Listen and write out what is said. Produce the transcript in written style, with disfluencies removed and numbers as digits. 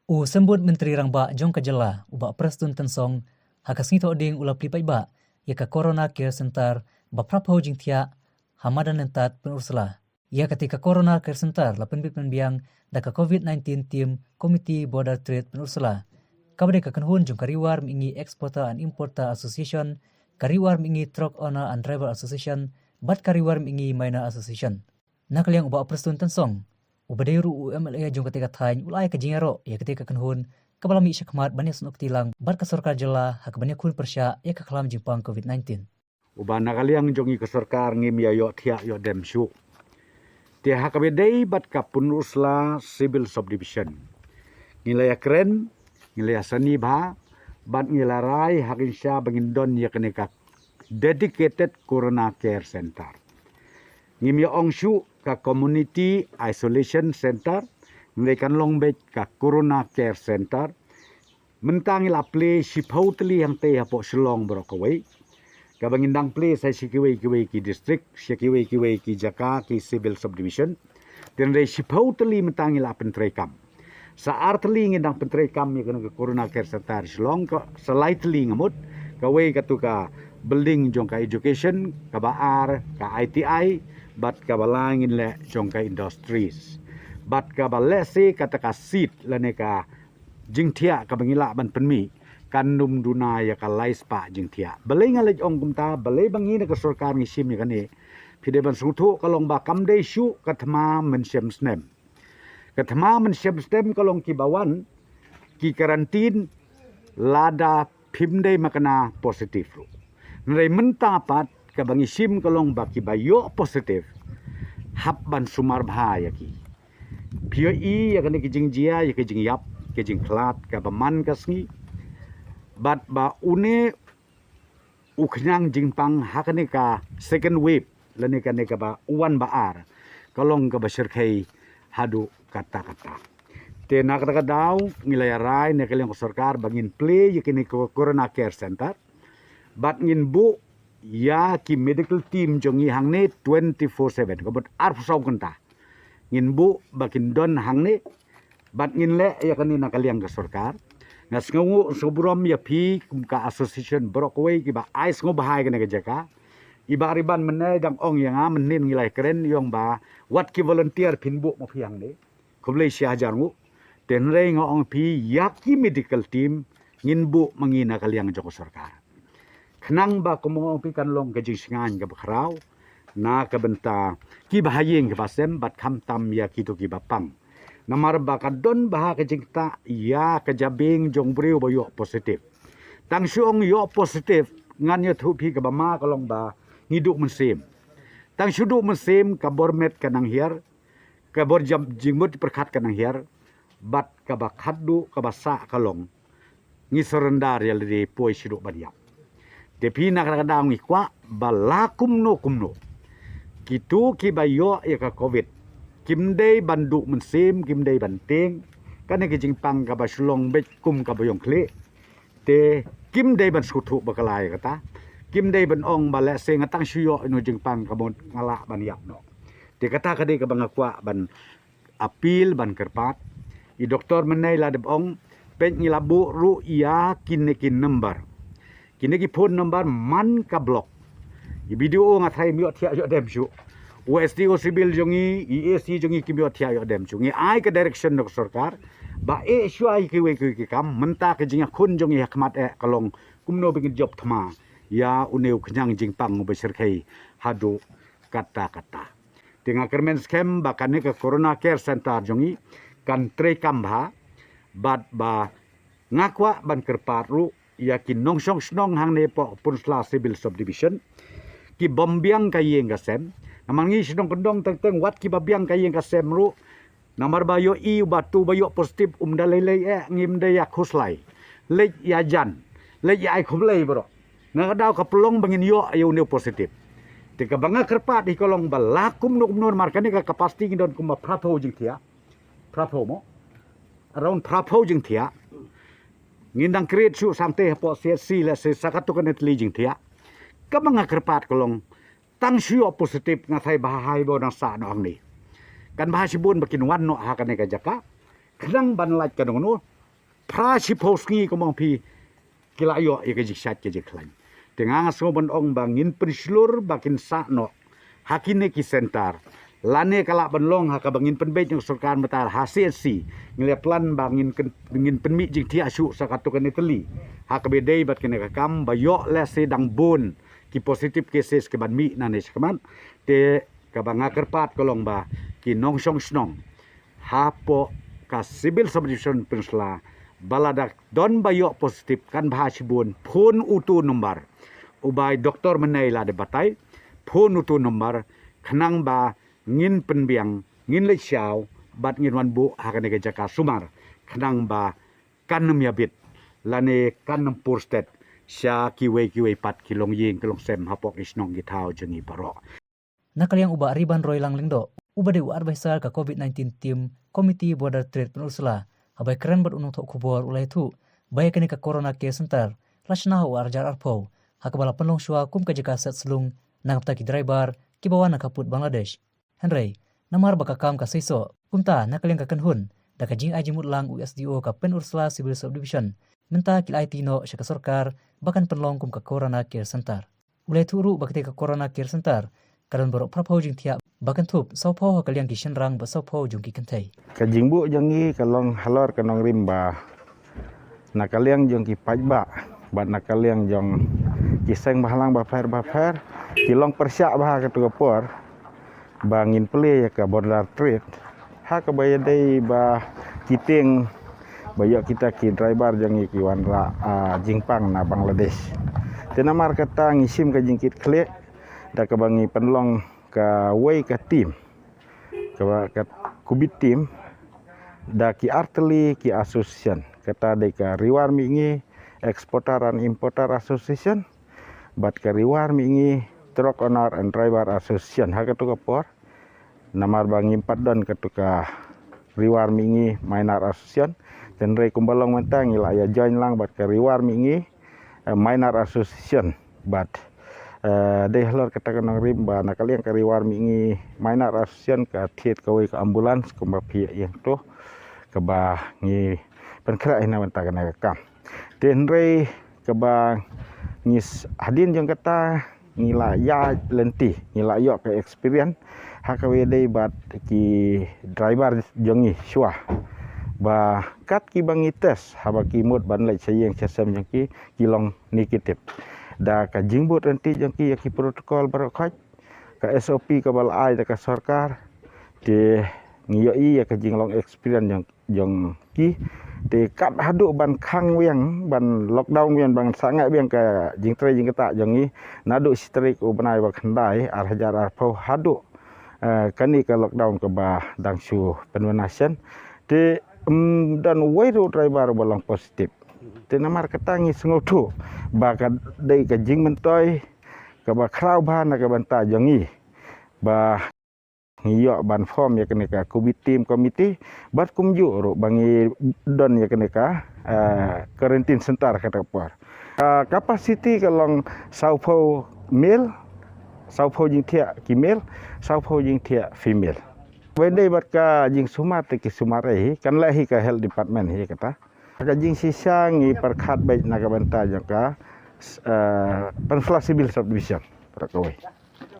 Sembut Menteri Rangba Jong Kajela ubak Prestun Tensong hakas ngito ding ulap lipai ba yaka Corona Care Center baprapau jing tia hamadan nentat penursela. Ya ketika Corona Care Center lapen biang daka COVID-19 tim Komiti Border Trade penursela. Kabade kakenhun jong kariwar mingi Exporter and Importer Association, kariwar mingi Truck Owner and Driver Association, bat kariwar mingi Miner Association. Nakaliang ubak Prestun Tensong Ubadairu UMLA jong ketika thain ulai ke jingaro ya ketika kenhun kabalami syakmat banyak sunuk tilang bar kasorkar jela hak banyak kun persya ya kakalam jimpang COVID-19. Uba nakaliang jongi kasorkar ngim ya yo tia yo demsu. Tia hakabedai bat kapun usla civil subdivision. Ngilaya keren, ngilaya seni bah, bat ngilarai hakin sya bangindon ya kenika dedicated Corona Care Center. Ngim ya ongshu ka Community Isolation Center, ngilaikan longbek ka Corona Care Center, mentang ilaple sipautli yang teh hapo selong berokawai, ka bangindang ple sa sikiwai ki district, sikiwai ki jaka ki civil subdivision, dan dari sipautli mentang ilapen trekam. Saat teli ngindang pentrekam ya kena Corona Care Center selong ka selaitli ngamut, kawai katuka building jong ka education, ka baar, ka ITI, bat ka balangin le jong ka industries. Bat ka balese kata ka seat lane ka jingtia ka bangila ban penmi kanum duna ya ka laispa jingtia. Balai ngalaj ong kumta balai bangi na ka sarkar ngisim ni kani. Pide ban sutu kalong ba kamdai syu katma mensyem snem. Katma mensyem snem kalong kibawan ki karantin lada pimdai makana positif ru. Nalai mentapat ka bangisim kalong baki bayo positif habban sumar bahaya ki pio ya kani kijing jia ya kijing yap kijing klat ka baman kasngi bat ba une uknyang jingpang hakane ka second wave lani kane ka ba uwan baar kalong ka basirkai hadu kata-kata te nak kata daw ngilaya rai ne kaleng sarkar bangin play yakini Corona Care Center bat ngin bu ya ki medical team jongi hangne 24/7 kabut arf saw kenta ngin bu bakin don hangne bat ngin le ya kanina kaliang ka sarkar ngas ngu sobrom ya pi ka association brokwe ki ba ais ngo bahai kana ka jaka iba riban menne dang ong yang menin ngilai keren yong ba wat ki volunteer pin bu mo piang ne kublai sia hajar ngu ten rei ngo ong pi ya ki medical team ngin bu mangina kaliang joko sarkar kenang ba kumo pikan long ke jingan ke bakrau na ke benta ki bahayeng ke basem bat kham tam ya ki to ki bapang namar ba kadon bah ke jingta ya ke jabing jong breu boyo positif tang syong yo positif ngan yo thu pi ke bama kalong ba ngiduk mensim tang syuduk mensim ka bormet kanang hiar ka bor jam jingmut perkat kanang hiar bat ka ba khaddu ka basa kalong ngisorendar ya le poi syuduk badiak Depi nak kadang ikwa balakum no kumno. Kitu ki bayo ya ka COVID. Kimdei banduk mensim, kimdei banteng. Kane ki jingpang ka baslong bet kum ka bayong kle. Te kimdei ban sutu bakalai kata. Kimdei ban ong bala se ngatang syuyo ino jingpang ka bon ngala ban yak no. Te kata kade ka bangakwa ban apil ban kerpat. I doktor menai ladeb ong pen ngilabu ru iya kinekin number. Kini ki phone number man ka block. I video ngathai miot thia yo dem chu. USDO civil jongi EAC jongi ki miot thia yo dem chu. Ngi ai ka direction nok sarkar ba e shuai ki we ki kam menta ke jinga khun jongi hakmat e kalong kumno bingin job thama ya uneu khnyang jingpang besir khai hadu kata-kata. Tinga kermen scam bakane ka Corona Care Center jongi kan trekam bha bat ba ngakwa ban kerpat ru yakin nong song snong hang ne po punsla civil subdivision ki bombiang kayeng kasem namangi snong kendong teng wat ki babiang kayeng kasem ru namar bayo i batu bayo positif dalele ngim de yak huslai le ya jan le ya ai khumlei bro na daw ka pelong bangin yo ayo ne positif tika banga kerpat di kolong balakum nuk nur markani ka kapasti ngidon kuma prapo jing thia prapo mo around prapo jing thia ngindang kreat su samte po CSC la se sakatu kanet lijing thia ka mga kerpat kolong tang syu positif ngathai bahai bo nang sa no angni kan bahasibun bakin wan no ha kan ka jaka kadang ban laj kan no pra chiposngi ko mong pi kilayo ya kejiksyat kejiklan dengan asumon ong bangin penslur bakin sakno hakine ki sentar lane kala benlong haka bangin penbej yang sarkar metar hasil si ngile plan bangin penmi jing ti asu sakatu kan Italy haka bedai bat kene kam bayo le sedang bon ki positif cases ke banmi nanes kaman te kabanga kerpat kolong ba ki nong song snong hapo ka civil subdivision pensla baladak don bayo positif kan bahasibun phone utu nomor ubay doktor menai la de batai phone utu nomor khnang ba ngin penbiang ngin le xiao bat ngin wan bu hakane ke jaka sumar khnang ba kanam yabit lane kanam purstet sya kiwe pat kilong ying kilong sem hapok isnong githau jengi baro nakaliang uba riban roy lang lingdo uba de advisor ka COVID-19 team committee border trade penursula habai keren bat unung thok khubor ulai thu bai kani ka corona case center lashna ho arjar arpo hakabala penlong shwa kum ka jaka set slung nangapta ki driver ki bawa nakaput Bangladesh Henry namar baka kam ka seiso kumta nakaliang ka kanhun da ka jing ajimut lang USDO ka penursula civil subdivision menta kil IT no syaka sarkar bakan penlong kum ka corona care center ulai thu ru bakte ka corona care center karan borok prapau jing thia bakan thup saupo kaliang ki shenrang ba saupo jung ki kantai kajingbu jangi kalong halor kanong rimba nakaliang jong ki pajba bat nakaliang jong kiseng bahalang bafer kilong persyak bah ka tukapor bangin pele ka border trade ha ka bayadai ba kiting bayak kita ki driver jangi ki wanra jingpang na Bangladesh tenamar kata ngisim ka jingkit kle da ka bangi penlong ka way ka tim ka kubit tim da ki arteli ki association kata de ka riwar mingi exporter and importer association bat ka riwar mingi truck owner and driver association ha ka tu kapor namar bangi padon ka tu ka riwar mingi minor association dan re kumbalong mentang ila ya join lang bat ka riwar mingi minor association bat de halor kata kanang rimba nakaliang ka riwar mingi minor association ka thiet ka we ka ambulance kumba phi yang tu ka ba ngi penkra ina menta kana kam den re ka ba ngis hadin jong kata ngila ya lenti ngila yo ka experience haka we dei bat ki driver jongi shwa ba kat ki bangi tes haba ki mut ban lai sayeng chasam jong ki kilong negatif da ka jingbut nanti jong ki ki protokol barokaj ka SOP ka bal ai da ka sarkar de ngiyo i ka jinglong experience jong ki de kat hadu ban khang wiang ban lockdown wiang ban sangai wiang ka jingtre jing kata jong i nadu strik u banai ba khandai ar hajar ar pau hadu kani ka lockdown ka ba dangsu penwenasen de dan wairu driver balang positif tenamar katangi sengotu baka dei ka jing mentoi ka ba krau ban ka banta jongi ba ngiyo ban form ya kene ka kubit team committee bat kumju ro bangi don ya kene ka quarantine center kata par capacity kalong saupo male saupo jing thia ki male saupo jing thia female wede bat ka jing sumat ki sumare kan lahi ka health department hi kata ka jing sisa ngi perkhat baik na ka banta jaka penfla civil subdivision para kawai